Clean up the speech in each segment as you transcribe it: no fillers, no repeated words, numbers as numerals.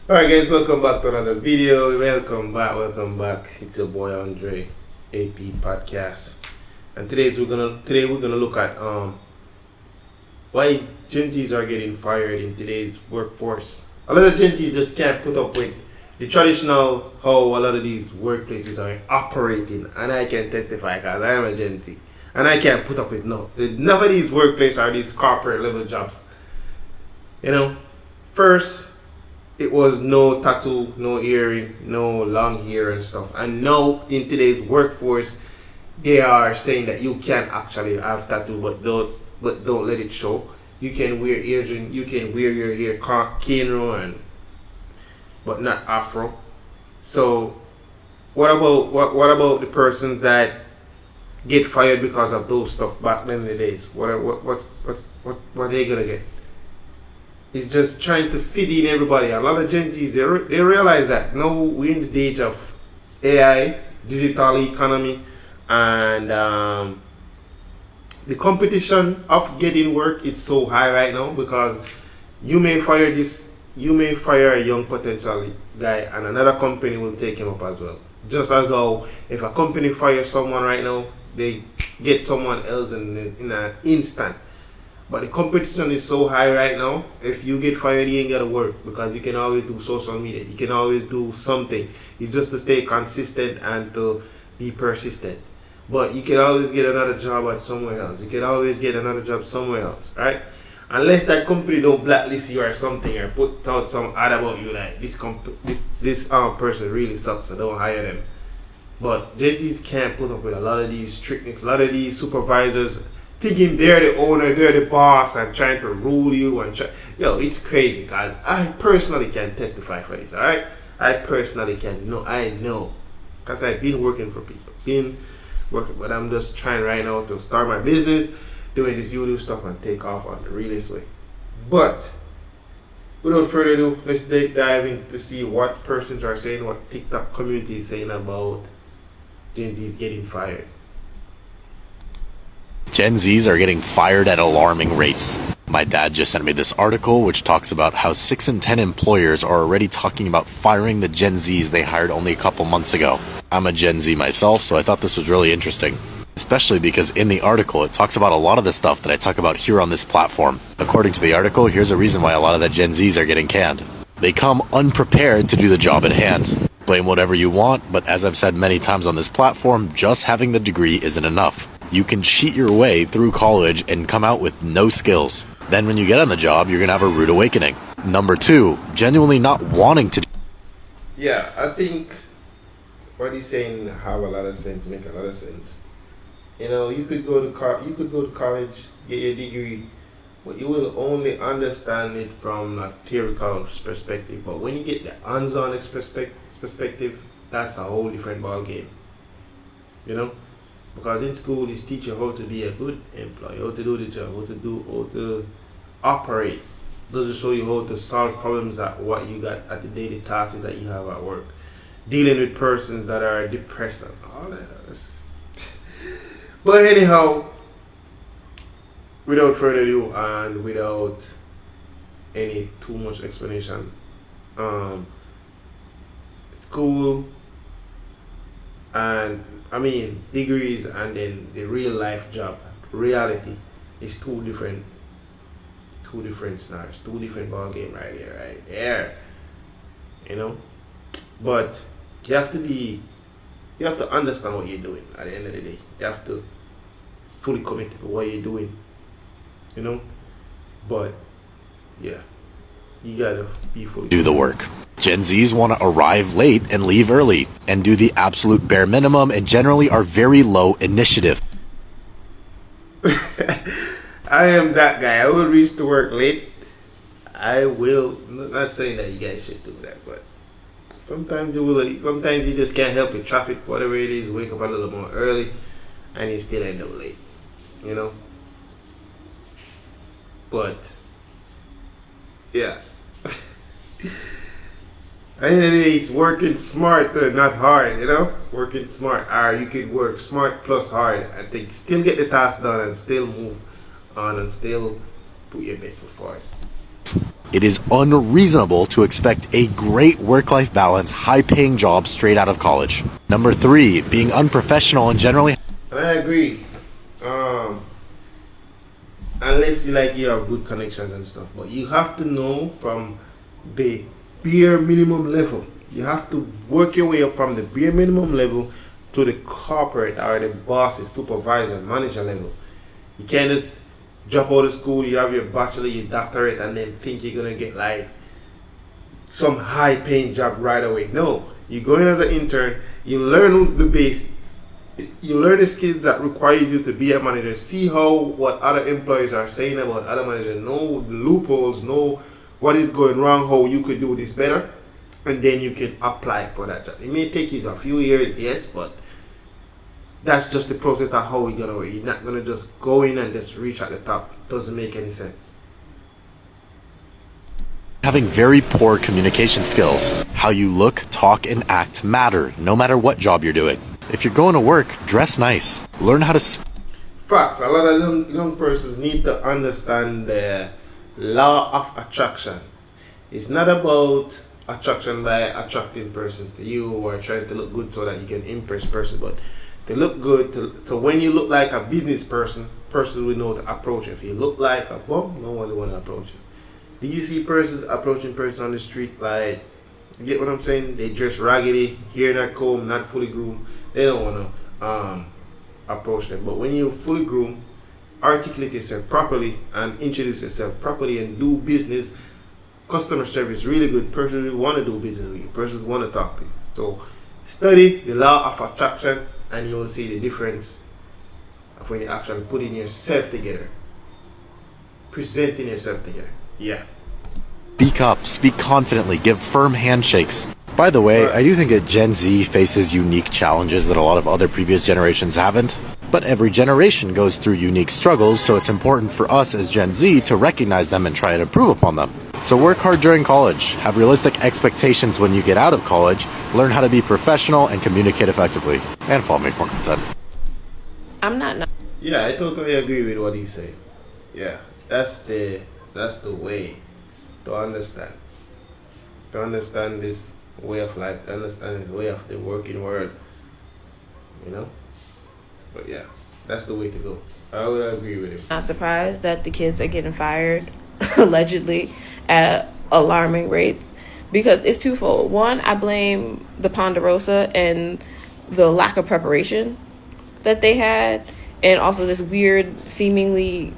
Alright guys, welcome back to another video. Welcome back. It's your boy Andrae AP Podcast. And today we're gonna look at why Gen Zs are getting fired in today's workforce. A lot of Gen Zs just can't put up with the traditional how a lot of these workplaces are operating, and I can testify because I am a Gen Z. And I can't put up with none of these workplaces are these corporate level jobs. You know, first it was no tattoo, no earring, no long hair and stuff. And now in today's workforce, they are saying that you can actually have tattoo, but don't let it show. You can wear earring, you can wear your hair cane and but not afro. So what about the person that get fired because of those stuff back then in the days? What are they gonna get? It's just trying to fit in everybody. A lot of Gen Zs, they realize that now we're in the age of AI, digital economy, and the competition of getting work is so high right now because you may fire a young potential guy, and another company will take him up as well. Just as how if a company fires someone right now, they get someone else in an instant. But the competition is so high right now. If you get fired, you ain't gotta work because you can always do social media. You can always do something. It's just to stay consistent and to be persistent. But you can always get another job at somewhere else. You can always get another job somewhere else, right? Unless that company don't blacklist you or something or put out some ad about you like this person really sucks, so don't hire them. But Gen Zs can't put up with a lot of these strictness, a lot of these supervisors thinking they're the owner, they're the boss, and trying to rule you it's crazy, guys. I personally can testify for this, alright? I personally can I know. Because I've been working for people. But I'm just trying right now to start my business, doing this YouTube stuff and take off on the realest way. But without further ado, let's dive in to see what persons are saying, what TikTok community is saying about Gen Z's getting fired. Gen Zs are getting fired at alarming rates. My dad just sent me this article which talks about how 6 in 10 employers are already talking about firing the Gen Zs they hired only a couple months ago. I'm a Gen Z myself, so I thought this was really interesting. Especially because in the article it talks about a lot of the stuff that I talk about here on this platform. According to the article, here's a reason why a lot of the Gen Zs are getting canned. They come unprepared to do the job at hand. Blame whatever you want, but as I've said many times on this platform, just having the degree isn't enough. You can cheat your way through college and come out with no skills. Then when you get on the job, you're going to have a rude awakening. Number 2, genuinely not wanting to. Yeah, I think what he's saying have a lot of sense, make a lot of sense. You could go to college, get your degree, but you will only understand it from a theoretical perspective. But when you get the hands-on perspective, that's a whole different ball game. Because in school, it's teach you how to be a good employee, how to do the job, how to operate. Doesn't show you how to solve problems at what you got at the daily tasks that you have at work. Dealing with persons that are depressed and all that. But anyhow, without further ado and without any too much explanation, school and degrees and then the real life job reality is two different scenarios, two different ball game right there. But you have to understand what you're doing at the end of the day. You have to fully commit to what you're doing. But yeah, you gotta be fully Do the work. Gen Zs want to arrive late and leave early, and do the absolute bare minimum, and generally are very low initiative. I am that guy. I will reach to work late. I will. I'm not saying that you guys should do that, but sometimes you will. Sometimes you just can't help it. Traffic, whatever it is, wake up a little more early, and you still end up late. But yeah. At the end of the day, it's working smart, not hard, Working smart. Or you could work smart plus hard and they still get the task done and still move on and still put your best foot forward. It is unreasonable to expect a great work-life balance, high-paying job straight out of college. Number 3, being unprofessional and generally... And I agree. Unless you have good connections and stuff. But you have to know from the bare minimum level. You have to work your way up from the bare minimum level to the corporate or the boss's supervisor, manager level. You can't just drop out of school, you have your bachelor, your doctorate, and then think you're gonna get like some high paying job right away. No, you go in as an intern, you learn the basics, you learn the skills that require you to be a manager, see what other employees are saying about other managers, know the loopholes, know what is going wrong, how you could do this better, and then you can apply for that job. It may take you a few years, yes, but that's just the process of how we're gonna work. You're not gonna just go in and just reach at the top. It doesn't make any sense. Having very poor communication skills. How you look, talk, and act matter, no matter what job you're doing. If you're going to work, dress nice. Learn how to... Facts. A lot of young persons need to understand the law of attraction. It's not about attraction by attracting persons to you or trying to look good so that you can impress person, but to look good, so when you look like a business person, persons will know to approach you. If you look like a bum, no one will want to approach you. Do you see persons approaching persons on the street like, you get what I'm saying? They dress raggedy, hair not combed, not fully groomed. They don't want to approach them. But when you fully groomed, articulate yourself properly and introduce yourself properly and do business, customer service really good, persons will want to do business with you. Persons want to talk to you. So study the law of attraction, and you will see the difference of when you're actually putting yourself together, presenting yourself together. Yeah. Speak up, speak confidently, give firm handshakes. By the way, I do think that Gen Z faces unique challenges that a lot of other previous generations haven't. But every generation goes through unique struggles, so it's important for us as Gen Z to recognize them and try and improve upon them. So work hard during college, have realistic expectations when you get out of college, learn how to be professional and communicate effectively, and follow me for more content. Yeah, I totally agree with what he's saying. Yeah, that's the way to understand. To understand this way of life, to understand this way of the working world. You know? But yeah, that's the way to go. I would agree with him. Not surprised that the kids are getting fired, allegedly, at alarming rates, because it's twofold. One, I blame the Ponderosa and the lack of preparation that they had, and also this weird, seemingly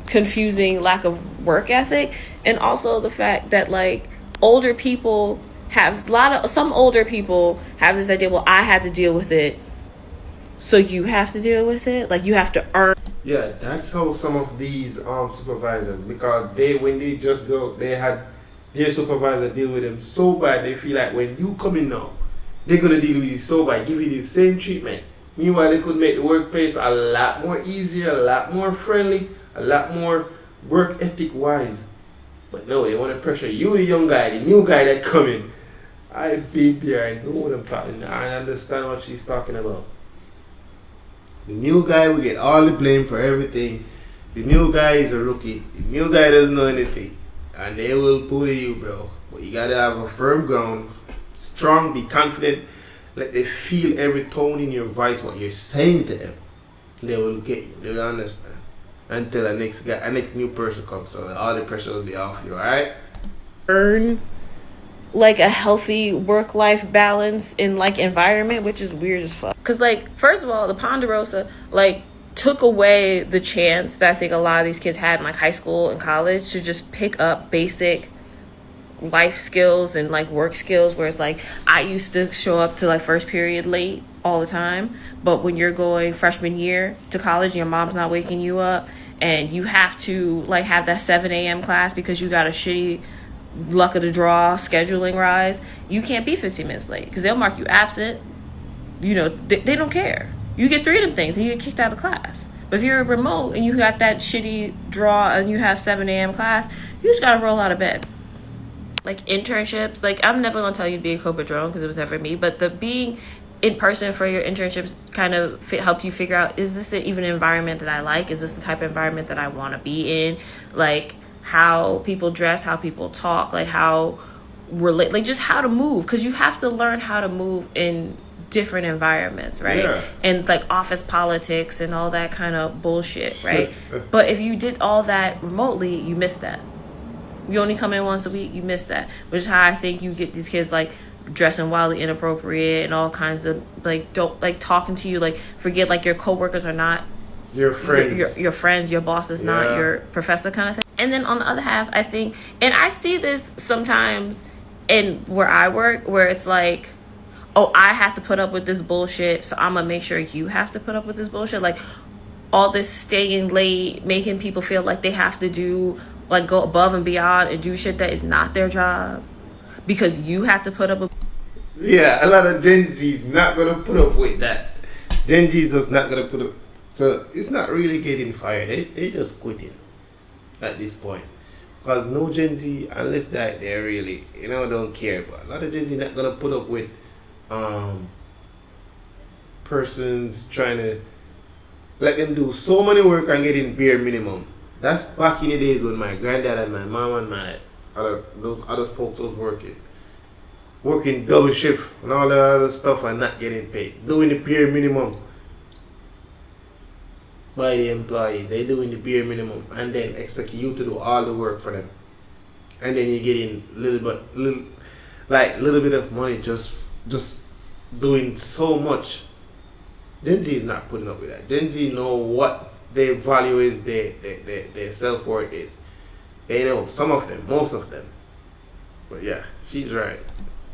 confusing lack of work ethic, and also the fact that like older people have some older people have this idea, well, I had to deal with it, so you have to deal with it, like you have to earn. Yeah, that's how some of these supervisors, because when they just go, they had their supervisor deal with them so bad, they feel like when you come in now, they're gonna deal with you so bad, give you the same treatment. Meanwhile, they could make the workplace a lot more easier, a lot more friendly, a lot more work ethic wise. But no, they want to pressure you, the young guy, the new guy that come in. I've been there, I know what I'm talking about. I understand what she's talking about. The new guy will get all the blame for everything. The new guy is a rookie. The new guy doesn't know anything. And they will bully you, bro. But you gotta have a firm ground, strong, be confident. Let them feel every tone in your voice, what you're saying to them. They will get you. They will understand. Until a next new person comes, so all the pressure will be off you. All right. Earn like a healthy work-life balance in like environment, which is weird as fuck. Cause like, first of all, the Ponderosa like took away the chance that I think a lot of these kids had in like high school and college to just pick up basic life skills and like work skills, where it's like I used to show up to like first period late all the time, but when you're going freshman year to college and your mom's not waking you up and you have to like have that 7 a.m. class because you got a shitty luck of the draw scheduling rise, you can't be 15 minutes late because they'll mark you absent. You know, they don't care. You get 3 of them things and you get kicked out of class. But if you're remote and you got that shitty draw and you have 7 a.m. class, you just gotta roll out of bed. Like internships, like I'm never gonna tell you to be a corporate drone because it was never me, but the being in person for your internships kind of help you figure out, is this even an environment that I like? Is this the type of environment that I want to be in? Like, how people dress, how people talk, like how relate, like just how to move, because you have to learn how to move in different environments, right? Yeah. And like office politics and all that kind of bullshit, right? But if you did all that remotely, you miss that. You only come in once a week, you miss that. Which is how I think you get these kids like dressing wildly inappropriate and all kinds of like, don't like talking to you, like forget like your coworkers are not your friends, your friends, your boss is not your professor, kind of thing. And then on the other half, I think, and I see this sometimes in where I work, where it's like, oh, I have to put up with this bullshit, so I'm gonna make sure you have to put up with this bullshit. Like all this staying late, making people feel like they have to do, like go above and beyond and do shit that is not their job because you have to put up with. Yeah, a lot of Gen Z's not gonna put up with that. Gen Z's just not gonna put up. So it's not really getting fired. They just quitting at this point. Because no Gen Z, unless that they really, don't care. But a lot of Gen Z not gonna put up with persons trying to let them do so many work and getting bare minimum. That's back in the days when my granddad and my mom and those other folks was working double shift and all the other stuff and not getting paid, doing the bare minimum by the employees. They doing the bare minimum and then expect you to do all the work for them, and then you get in little bit of money just doing so much. Gen Z is not putting up with that. Gen Z know what their value is, their self-worth is. They know, some of them, most of them. But yeah, she's right.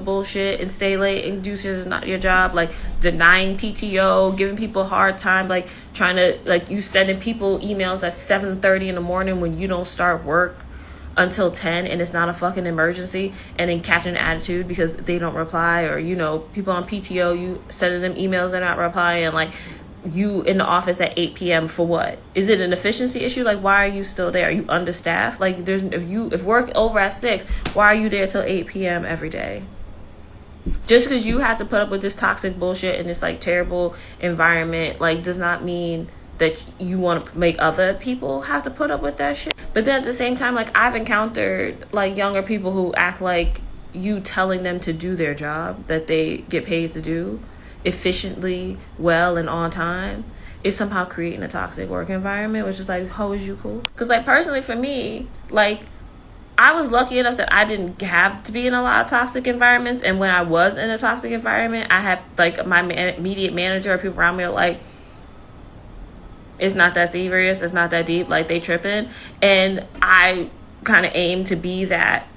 Bullshit and stay late and do shit is not your job, like denying PTO, giving people a hard time, like trying to, like you sending people emails at 7:30 in the morning when you don't start work until 10 and it's not a fucking emergency, and then catching an attitude because they don't reply, or people on PTO, you sending them emails, they're not replying, like you in the office at 8 p.m. for what? Is it an efficiency issue? Like why are you still there? Are you understaffed? Like if work over at 6, why are you there till 8 p.m. every day? Just because you have to put up with this toxic bullshit and this like terrible environment, like does not mean that you want to make other people have to put up with that shit. But then at the same time, like I've encountered like younger people who act like you telling them to do their job that they get paid to do efficiently, well, and on time is somehow creating a toxic work environment, which is like, how is you cool? Because like personally for me, like I was lucky enough that I didn't have to be in a lot of toxic environments. And when I was in a toxic environment, I had like my immediate manager or people around me are like, it's not that serious, it's not that deep, like they tripping. And I kind of aim to be that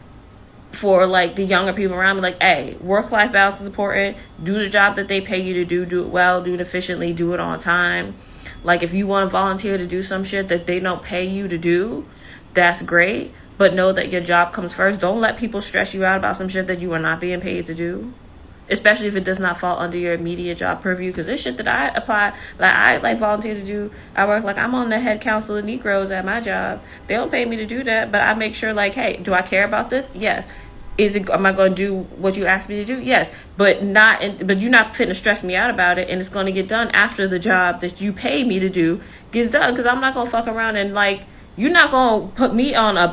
for like the younger people around me, like, hey, work-life balance is important. Do the job that they pay you to do it well, do it efficiently, do it on time. Like if you want to volunteer to do some shit that they don't pay you to do, that's great. But know that your job comes first. Don't let people stress you out about some shit that you are not being paid to do. Especially if it does not fall under your immediate job purview. Because this shit that I apply, like I like volunteer to do, I work like I'm on the head council of Negroes at my job. They don't pay me to do that, but I make sure like, hey, do I care about this? Yes. Am I going to do what you asked me to do? Yes. But you're not fitting to stress me out about it, and it's going to get done after the job that you pay me to do gets done. Because I'm not going to fuck around and like, you're not going to put me on a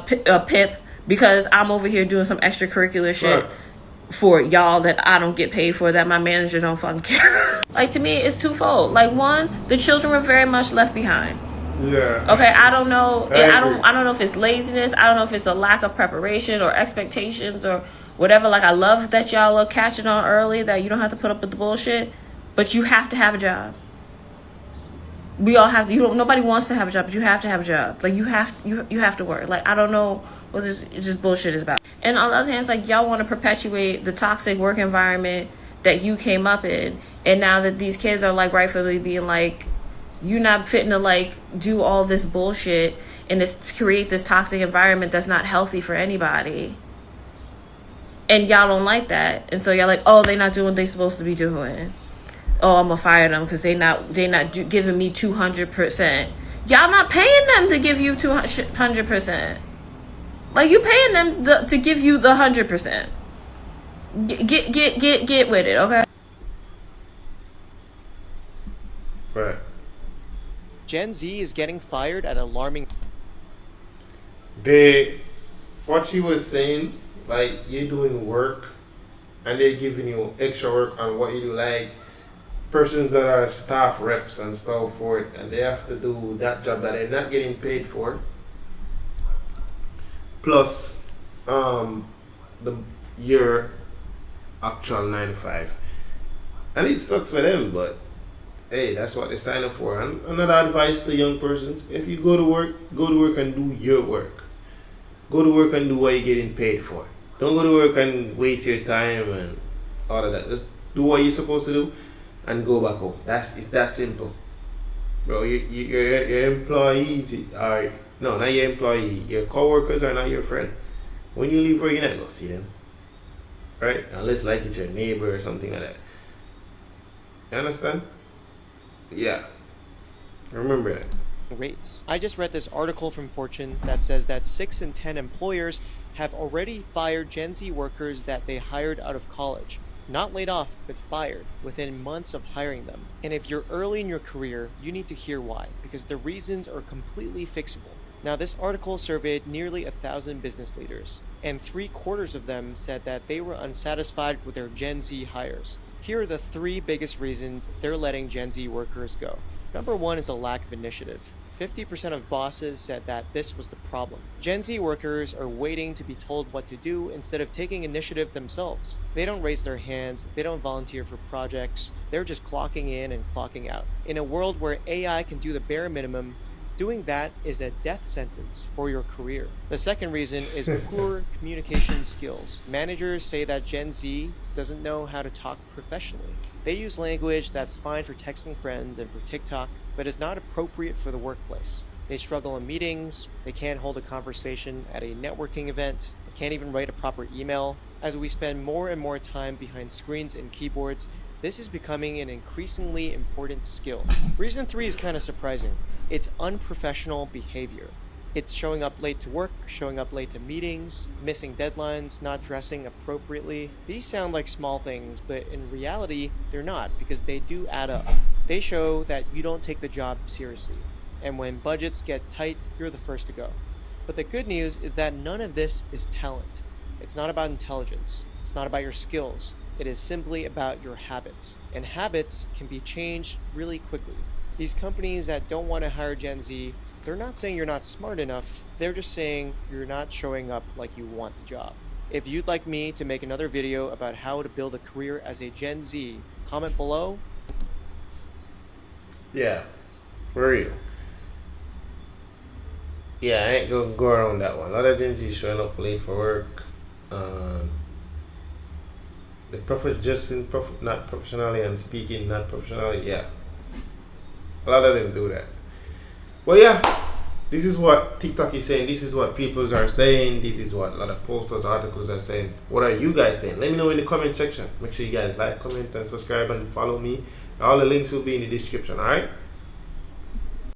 PIP because I'm over here doing some extracurricular shit for y'all that I don't get paid for, that my manager don't fucking care. Like to me, it's twofold. Like one, the children were very much left behind. Yeah. Okay, I don't know. I don't know if it's laziness. I don't know if it's a lack of preparation or expectations or whatever. Like I love that y'all are catching on early, that you don't have to put up with the bullshit, but you have to have a job. We all have to. Nobody wants to have a job, but you have to have a job. Like you have to work. Like I don't know what this bullshit is about. And on the other hand, it's like y'all want to perpetuate the toxic work environment that you came up in, and now that these kids are like rightfully being like, you're not fitting to like do all this bullshit and create this toxic environment that's not healthy for anybody. And y'all don't like that, and so y'all like, oh, they're not doing what they're supposed to be doing. Oh, I'm gonna fire them because they're not giving me 200%. Y'all not paying them to give you 200%. Like you paying them to give you the 100%. Get with it, okay? Facts. Gen Z is getting fired at alarming. They, what she was saying, like you're doing work and they're giving you extra work on what you do, like persons that are staff reps and stuff for it, and they have to do that job that they're not getting paid for, plus the your actual 9 to 5, and it sucks for them, but hey, that's what they sign up for. And another advice to young persons: if you go to work and do your work. Go to work and do what you're getting paid for. Don't go to work and waste your time and all of that. Just do what you're supposed to do and go back home. It's that simple, bro. Your employees are no, not your employee. Your coworkers are not your friend. When you leave work, you're not gonna see them, right? Unless like it's your neighbor or something like that. You understand? Yeah. Remember that. Rates. I just read this article from Fortune that says that 6 in 10 employers have already fired Gen Z workers that they hired out of college. Not laid off, but fired within months of hiring them. And if you're early in your career, you need to hear why, because the reasons are completely fixable. Now, this article surveyed nearly 1,000 business leaders, and 3/4 of them said that they were unsatisfied with their Gen Z hires. Here are the 3 biggest reasons they're letting Gen Z workers go. Number 1 is a lack of initiative. 50% of bosses said that this was the problem. Gen Z workers are waiting to be told what to do instead of taking initiative themselves. They don't raise their hands, they don't volunteer for projects, they're just clocking in and clocking out. In a world where AI can do the bare minimum, doing that is a death sentence for your career. The second reason is poor communication skills. Managers say that Gen Z doesn't know how to talk professionally. They use language that's fine for texting friends and for TikTok, but is not appropriate for the workplace. They struggle in meetings, they can't hold a conversation at a networking event, they can't even write a proper email. As we spend more and more time behind screens and keyboards, this is becoming an increasingly important skill. Reason 3 is kind of surprising. It's unprofessional behavior. It's showing up late to work, showing up late to meetings, missing deadlines, not dressing appropriately. These sound like small things, but in reality, they're not, because they do add up. They show that you don't take the job seriously, and when budgets get tight, you're the first to go. But the good news is that none of this is talent. It's not about intelligence. It's not about your skills. It is simply about your habits. And habits can be changed really quickly. These companies that don't want to hire Gen Z, they're not saying you're not smart enough, they're just saying you're not showing up like you want the job. If you'd like me to make another video about how to build a career as a Gen Z, comment below. Yeah, for real. Yeah, I ain't gonna go around that one. A lot of Gen Z showing up late for work. Not professionally and speaking not professionally. Yeah, a lot of them do that. Well, yeah, this is what TikTok is saying. This is what people are saying. This is what a lot of posters, articles are saying. What are you guys saying? Let me know in the comment section. Make sure you guys like, comment, and subscribe and follow me. All the links will be in the description. All right.